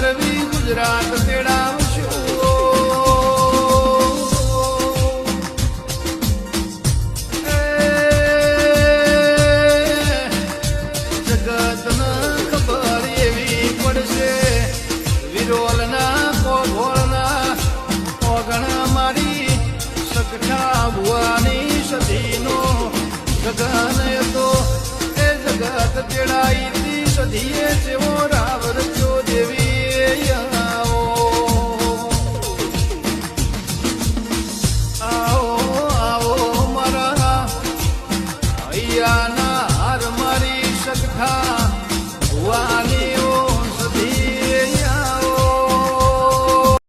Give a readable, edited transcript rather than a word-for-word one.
કરવી ગુજરાત તેડાવશું જગતના ખબર એવી પડશે વિરોલના કોઘોળના ઓગણા મારી સગઠા ભુવાની સધીનો ગગન હતો એ જગત તેડાઈ સધીએ જેવો રાવ રચ્યો દેવી આવો આવો આવો મારા અહીંયા